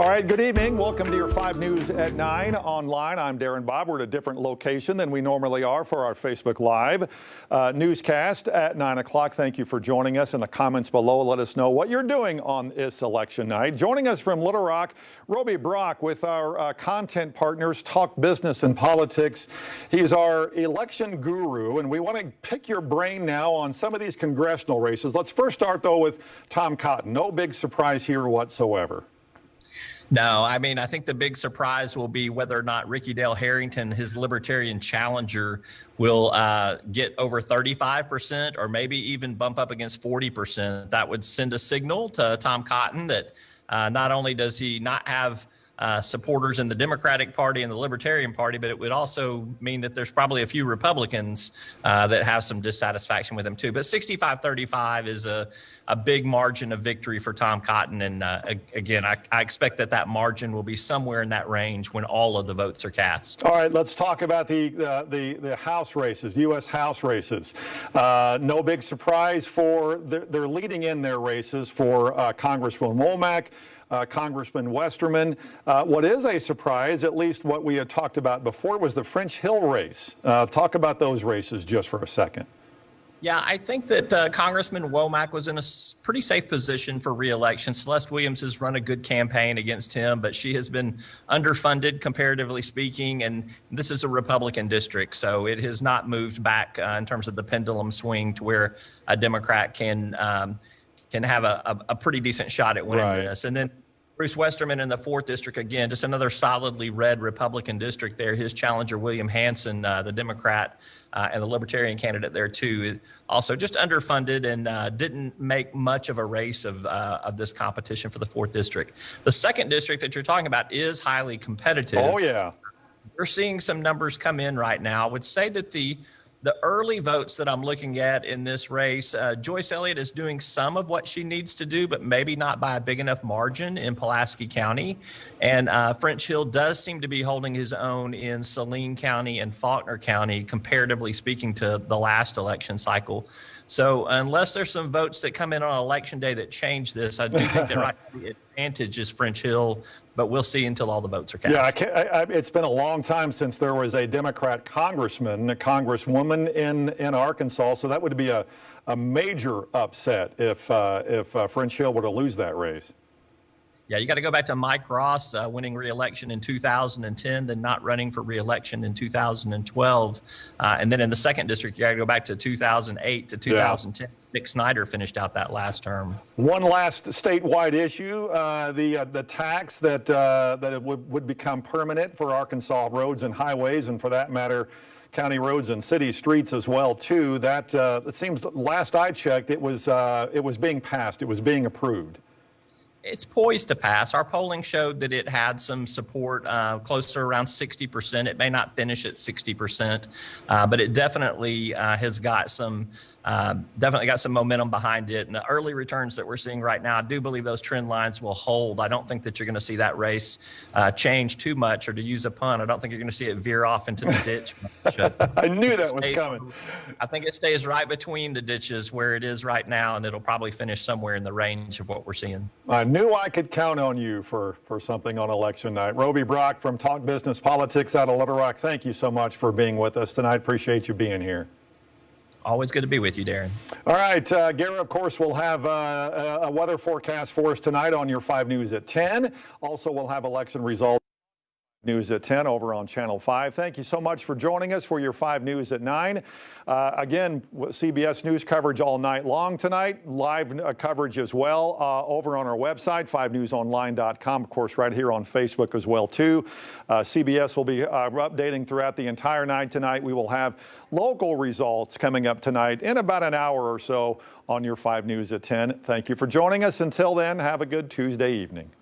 All right, good evening. Welcome to your 5 News at 9 online. I'm Darren Bob. We're at a different location than we normally are for our Facebook Live newscast at 9 o'clock. Thank you for joining us. In the comments below, let us know what you're doing on this election night. Joining us from Little Rock, Roby Brock with our content partners, Talk Business and Politics. He's our election guru, and we want to pick your brain now on some of these congressional races. Let's first start, though, with Tom Cotton. No big surprise here whatsoever. No, I mean, I think the big surprise will be whether or not Ricky Dale Harrington, his Libertarian challenger, will get over 35% or maybe even bump up against 40%. That would send a signal to Tom Cotton that not only does he not have supporters in the Democratic Party and the Libertarian Party, but it would also mean that there's probably a few Republicans that have some dissatisfaction with him too. But 65-35 is a big margin of victory for Tom Cotton. And again, I expect that margin will be somewhere in that range when all of the votes are cast. All right, let's talk about the House races, U.S. House races. No big surprise for they're leading in their races for Congresswoman Womack, Congressman Westerman. What is a surprise, at least what we had talked about before, was the French Hill race. Talk about those races just for a second. Yeah, I think that Congressman Womack was in a pretty safe position for re-election. Celeste Williams has run a good campaign against him, but she has been underfunded, comparatively speaking, and this is a Republican district, so it has not moved back in terms of the pendulum swing to where a Democrat can have a pretty decent shot at winning this. And then Bruce Westerman in the 4th district, again, just another solidly red Republican district there. His challenger, William Hanson, the Democrat and the Libertarian candidate there too, also just underfunded and didn't make much of a race of this competition for the 4th district. The 2nd district that you're talking about is highly competitive. Oh, yeah. We're seeing some numbers come in right now. I would say that the early votes that I'm looking at in this race, Joyce Elliott is doing some of what she needs to do, but maybe not by a big enough margin in Pulaski County. And French Hill does seem to be holding his own in Saline County and Faulkner County, comparatively speaking to the last election cycle. So unless there's some votes that come in on election day that change this, I do think that right now the advantage is French Hill, but we'll see until all the votes are cast. Yeah, it's been a long time since there was a Democrat congressman, a congresswoman in Arkansas, so that would be a major upset if French Hill were to lose that race. Yeah, you got to go back to Mike Ross winning re-election in 2010, then not running for re-election in 2012. And then in the 2nd district, you got to go back to 2008 to 2010. Yeah. Nick Snyder finished out that last term. One last statewide issue, the tax that it would become permanent for Arkansas roads and highways, and for that matter, county roads and city streets as well, too. That it seems, last I checked, it was being passed. It was being approved. It's poised to pass. Our polling showed that it had some support, close to around 60%. It may not finish at 60%, but it definitely has got some momentum behind it. And the early returns that we're seeing right now, I do believe those trend lines will hold. I don't think that you're going to see that race change too much, or to use a pun, I don't think you're going to see it veer off into the ditch. I knew that was coming. I think it stays right between the ditches where it is right now, and it'll probably finish somewhere in the range of what we're seeing. I knew I could count on you for something on election night. Roby Brock from Talk Business Politics out of Little Rock, thank you so much for being with us tonight. Appreciate you being here. Always good to be with you, Darren. All right, Gary, of course, will have a weather forecast for us tonight on your 5 News at 10. Also, we'll have election results. News at 10 over on Channel 5. Thank you so much for joining us for your 5 News at 9. Again, CBS News coverage all night long tonight. Live coverage as well over on our website, 5newsonline.com. Of course, right here on Facebook as well, too. CBS will be updating throughout the entire night tonight. We will have local results coming up tonight in about an hour or so on your 5 News at 10. Thank you for joining us. Until then, have a good Tuesday evening.